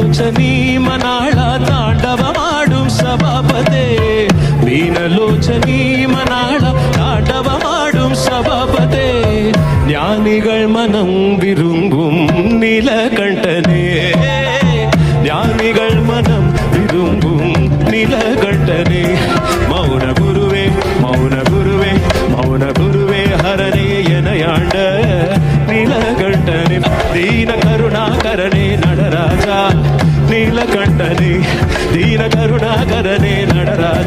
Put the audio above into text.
மீனலோச்சனி மணாள தாண்டவமாடும் சபாபதே மீனலோச்சனி மணாள தாண்டவமாடும் சபாபதே ஞானிகள் மனம் விரும்பும் நீலகண்டனே ஞானிகள் மனம் விரும்பும் நீலகண்டனே மௌன குருவே மௌன குருவே மௌன குருவே ஹரனே எனையாண்ட நீலகண்டனே தீன கருணாகரனே நடராஜா நீலகண்டனே தீன கருணாகரனே நடராஜா